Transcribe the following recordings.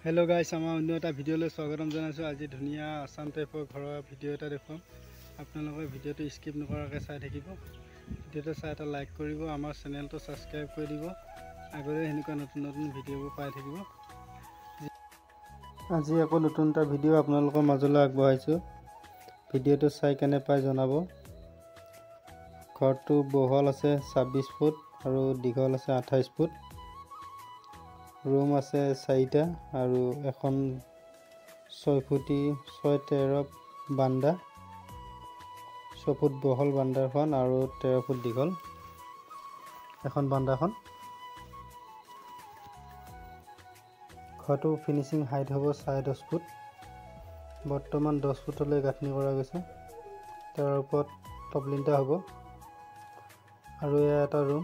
Hello guys आमार अन्य एटा भिडिओले स्वागतम जनाइছো। आज धुनिया आसाम टाइपर घৰৰ ভিডিও এটা দেখুৱাম। আপোনালোকে ভিডিওটো স্কিপ নকৰাকৈ চাই থাকিব। ভিডিওটো চাই এটা লাইক কৰিব, আমাৰ চেনেলটো সাবস্ক্ৰাইব কৰি দিব। আগলৈ এনেকুৱা নতুন নতুন ভিডিওবোৰ পাই থাকিব। আজি আকৌ নতুন এটা ভিডিও আপোনালোকৰ মাজলৈ আগবঢ়াইছো। ভিডিওটো চাই কেনে পাই জনাব। ঘৰটো বহল আছে 26 ফুট আৰু দীঘল আছে 28 ফুট। रूम আছে 4টা আৰু এখন 6 ফুটি 6-13 বান্দা 6 ফুট বহল বান্দাখন আৰু 13 ফুট দীঘল এখন বান্দাখন। ঘৰটো ফিনিশিং হাইট হ'ব 10.5 ফুট। বৰ্তমান 10 ফুটলৈ গাঁথনি কৰা গৈছে। তাৰ ওপৰত টপলিনটা হ'ব আৰু এটা ৰুম।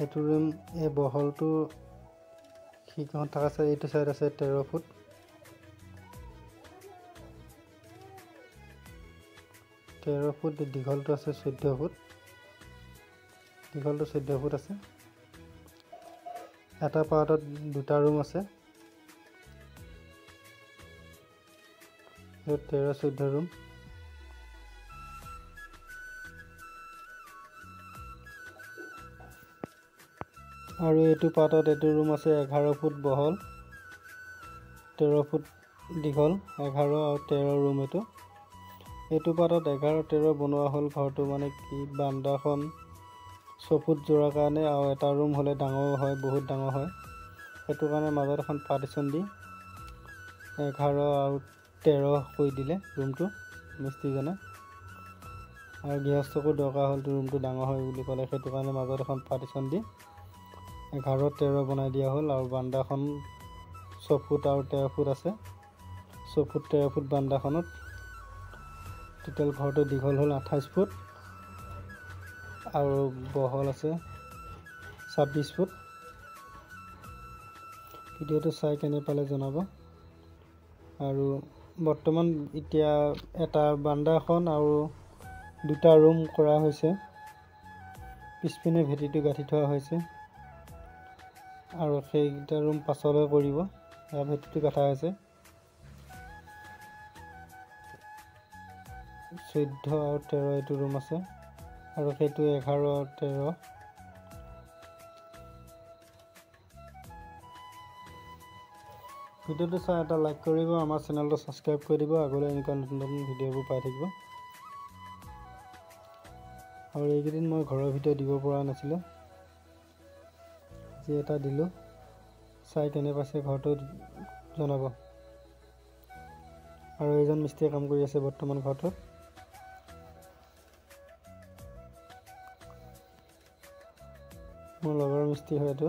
এইটো ৰুম এই বহলটো খিৰিকীখন থকা আছে। এইটো সাইড আছে 13 ফুট। দীঘলটো আছে 14 ফুট। দীঘলটো 14 ফুট আছে। এটা পাৰ্টত দুটা ৰুম আছে। 13-14 ৰুম। আৰু এইটো পাৰ্টত এইটো ৰুম আছে 11 ফুট বহল 13 ফুট দীঘল। 11 আৰু 13 ৰুম। এইটো পাৰ্টত 11-13 বনোৱা হ'ল ঘৰটো মানে কি বান্দাখন 6 ফুট জোৰা কাৰণে আৰু এটা ৰুম হ'লে ডাঙৰ হয়, বহুত ডাঙৰ হয়। সেইটো কাৰণে মাজত এখন পাৰ্টিশন দি 11 আৰু 13 কৰি দিলে ৰুমটো মিস্ত্ৰীজনে। আৰু গৃহস্থকো দৰকাৰ হ'ল ৰুমটো ডাঙৰ হয় বুলি ক'লে, সেইটো কাৰণে মাজত এখন পাৰ্টিশন দি 11-13 বনাই দিয়া হ'ল। আৰু বান্দাখন 6 ফুট আৰু 13 ফুট আছে। 6 ফুট 13 ফুট বান্দাখনত টোটেল ঘৰটো দীঘল হ'ল 28 ফুট আৰু বহল আছে 26 ফুট। ভিডিওটো চাই কেনে পালে জনাব। আৰু বৰ্তমান এতিয়া এটা বান্দাখন আৰু দুটা ৰুম কৰা হৈছে। পিছপিনে ভেটিটো গাঁঠি থোৱা হৈছে আৰু সেইটা ৰুম পাছলৈ কৰিব। ইয়াৰ ভেটিটো গাঁঠা হৈছে। 14 আৰু 13 এইটো ৰুম আছে আৰু সেইটো 11 আৰু 13। ভিডিওটো চাই এটা লাইক কৰিব, আমাৰ চেনেলটো সাবস্ক্ৰাইব কৰি দিব। আগলৈ এনেকুৱা নতুন নতুন ভিডিওবোৰ পাই থাকিব। আৰু এইকেইদিন মই ঘৰৰ ভিডিও দিব পৰা নাছিলোঁ, আজি এটা দিলোঁ। চাই কেনে পাইছে ঘৰটো জনাব। আৰু এইজন মিস্ত্ৰীয়ে কাম কৰি আছে বৰ্তমান ঘৰটোত। মোৰ লগৰ মিস্ত্ৰী হয় এইটো,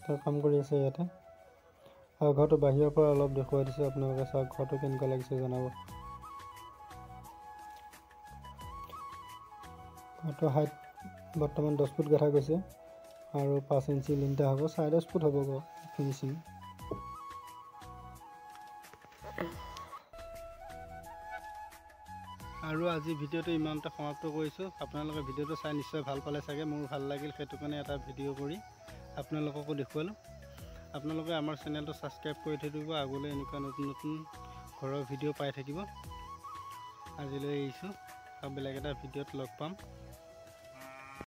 তেওঁ কাম কৰি আছে ইয়াতে। আৰু ঘৰটো বাহিৰৰ পৰা অলপ দেখুৱাই দিছোঁ, আপোনালোকে চাওক ঘৰটো কেনেকুৱা লাগিছে জনাব। ঘৰটো হাইট বৰ্তমান 10 ফুট গাঁঠা গৈছে আৰু 5 ইঞ্চি লিণ্টা হ'ব। 10.5 ফুট হ'ব ফিনিচিং। আৰু আজি ভিডিওটো ইমানতে সমাপ্ত কৰিছোঁ। আপোনালোকে ভিডিওটো চাই নিশ্চয় ভাল পালে চাগে। মোৰ ভাল লাগিল, সেইটো কাৰণে এটা ভিডিও কৰি আপোনালোককো দেখুৱালোঁ। আপোনালোকে আমাৰ চেনেলটো সাবস্ক্ৰাইব কৰি থৈ দিব। আগলৈ এনেকুৱা নতুন নতুন ঘৰৰ ভিডিও পাই থাকিব। আজিলৈ এৰিছোঁ আৰু বেলেগ এটা ভিডিওত লগ পাম।